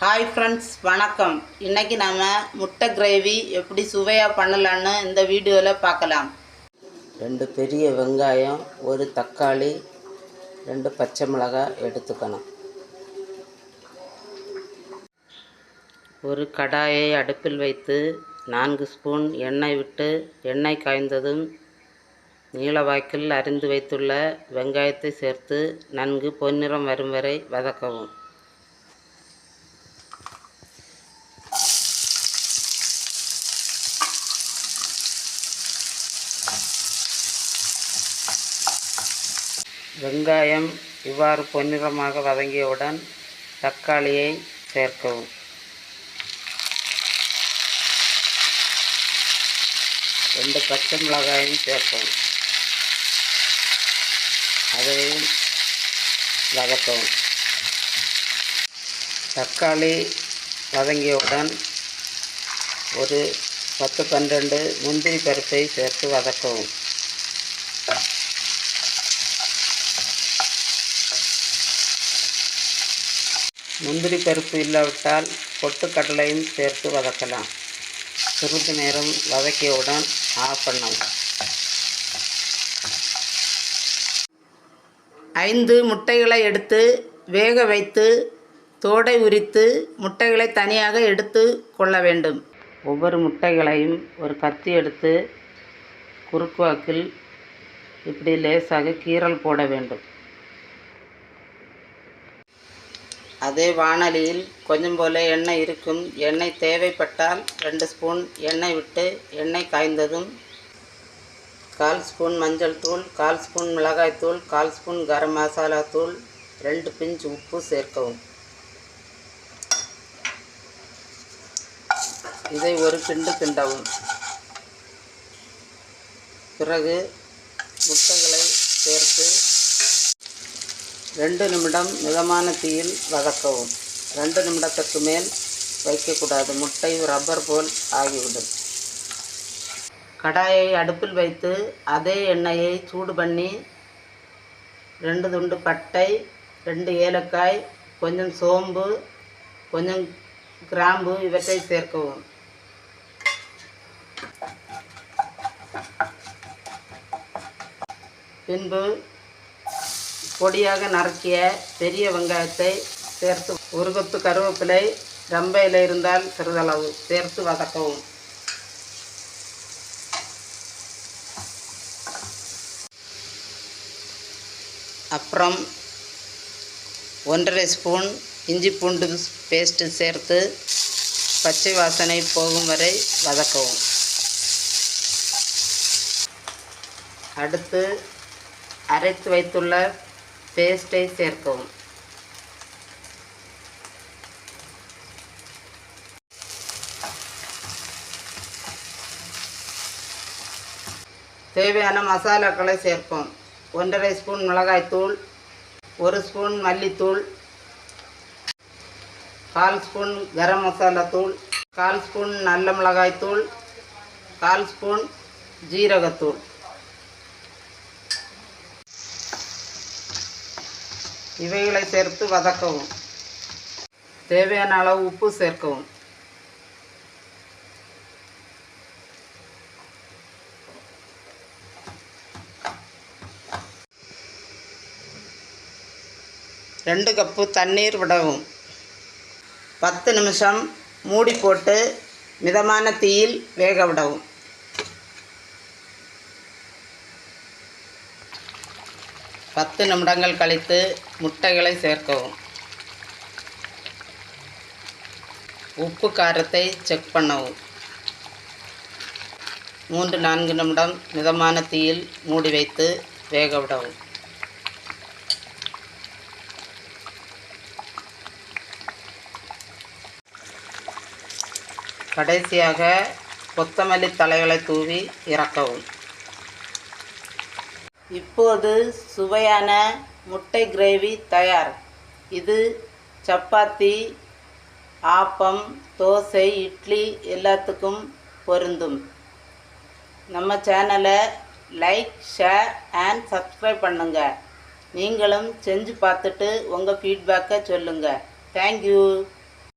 Hi friends, வணக்கம். இன்றைக்கி நம்ம முட்டை கிரேவி எப்படி சுவையாக பண்ணலான்னு இந்த வீடியோவில் பார்க்கலாம். 2 பெரிய வெங்காயம், ஒரு தக்காளி, 2 பச்சை மிளகாய் எடுத்துக்கணும். ஒரு கடாயை அடுப்பில் வைத்து 4 ஸ்பூன் எண்ணெய் விட்டு எண்ணெய் காய்ந்ததும் நீளவாக்கில் அரிந்து வைத்துள்ள வெங்காயத்தை சேர்த்து நன்கு பொன்னிறம் வரும் வரை வதக்கவும். வெங்காயம் இவ்வாறு பொன்னிறமாக வதங்கியவுடன் தக்காளியை சேர்க்கவும். ரெண்டு பச்சை மிளகாயும் சேர்க்கவும். அதையும் வதக்கவும். தக்காளி வதங்கியவுடன் ஒரு 10-12 முந்திரி பருப்பை சேர்த்து வதக்கவும். முந்திரி பருப்பு இல்லாவிட்டால் பொட்டுக்கடலையும் சேர்த்து வதக்கலாம். சிறிது நேரம் வதக்கியவுடன் ஆஃப் பண்ணவும். 5 முட்டைகளை எடுத்து வேக வைத்து தோடை உரித்து முட்டைகளை தனியாக எடுத்து கொள்ள வேண்டும். ஒவ்வொரு முட்டைகளையும் ஒரு கத்தி எடுத்து குறுக்கு வாக்கில் இப்படி லேசாக கீறல் போட வேண்டும். அதே வாணலியில் கொஞ்சம் போல எண்ணெய் இருக்கும். எண்ணெய் தேவைப்பட்டால் 2 ஸ்பூன் எண்ணெய் விட்டு எண்ணெய் காய்ந்ததும் 1/4 ஸ்பூன் மஞ்சள் தூள், 1/4 ஸ்பூன் மிளகாய் தூள், 1/4 ஸ்பூன் கரம் மசாலா தூள், 2 பிஞ்ச் உப்பு சேர்க்கவும். இதை ஒரு கிண்டு கிண்டவும். பிறகு முட்டைகளை சேர்த்து 2 நிமிடம் மிதமான தீயில் வதக்கவும். 2 நிமிடத்துக்கு மேல் வைக்கக்கூடாது, முட்டை ரப்பர் போல் ஆகிவிடும். கடாயை அடுப்பில் வைத்து அதே எண்ணெயை சூடு பண்ணி 2 துண்டு பட்டை, 2 ஏலக்காய், கொஞ்சம் சோம்பு, கொஞ்சம் கிராம்பு இவற்றை சேர்க்கவும். பின்பு பொடியாக நறுக்கிய பெரிய வெங்காயத்தை சேர்த்து ஒரு கொத்து கருவேப்பிலை, ரம்ப இலை இருந்தால் சிறிதளவு சேர்த்து வதக்கவும். அப்புறம் 1½ ஸ்பூன் இஞ்சி பூண்டு பேஸ்ட்டு சேர்த்து பச்சை வாசனை போகும் வரை வதக்கவும். அடுத்து அரைத்து வைத்துள்ள பேஸ்ட்டை சேர்க்கவும். தேவையான மசாலாக்களை சேர்ப்போம். 1½ ஸ்பூன் மிளகாய்த்தூள், 1 ஸ்பூன் மல்லித்தூள், 1/4 ஸ்பூன் கரம் மசாலா தூள், 1/4 ஸ்பூன் நல்ல மிளகாய்த்தூள், 1/4 ஸ்பூன் ஜீரகத்தூள். இவைகளை சேர்த்து வதக்கவும். தேவையான அளவு உப்பு சேர்க்கவும். ரெண்டு கப்பு தண்ணீர் விடவும். 10 நிமிஷம் மூடி போட்டு மிதமான தீயில் வேக விடவும். பத்து நிமிடங்கள் கழித்து முட்டைகளை சேர்க்கவும். உப்பு காரத்தை செக் பண்ணவும். 3-4 நிமிடம் மிதமான தீயில் மூடி வைத்து வேக விடவும். கடைசியாக கொத்தமல்லி தழைகளை தூவி இறக்கவும். இப்போது சுவையான முட்டை கிரேவி தயார். இது சப்பாத்தி, ஆப்பம், தோசை, இட்லி எல்லாத்துக்கும் பொருந்தும். நம்ம சேனலை லைக், ஷேர் அண்ட் சப்ஸ்கிரைப் பண்ணுங்கள். நீங்களும் செஞ்சு பார்த்துட்டு உங்கள் ஃபீட்பேக்கை சொல்லுங்கள். தேங்க்யூ.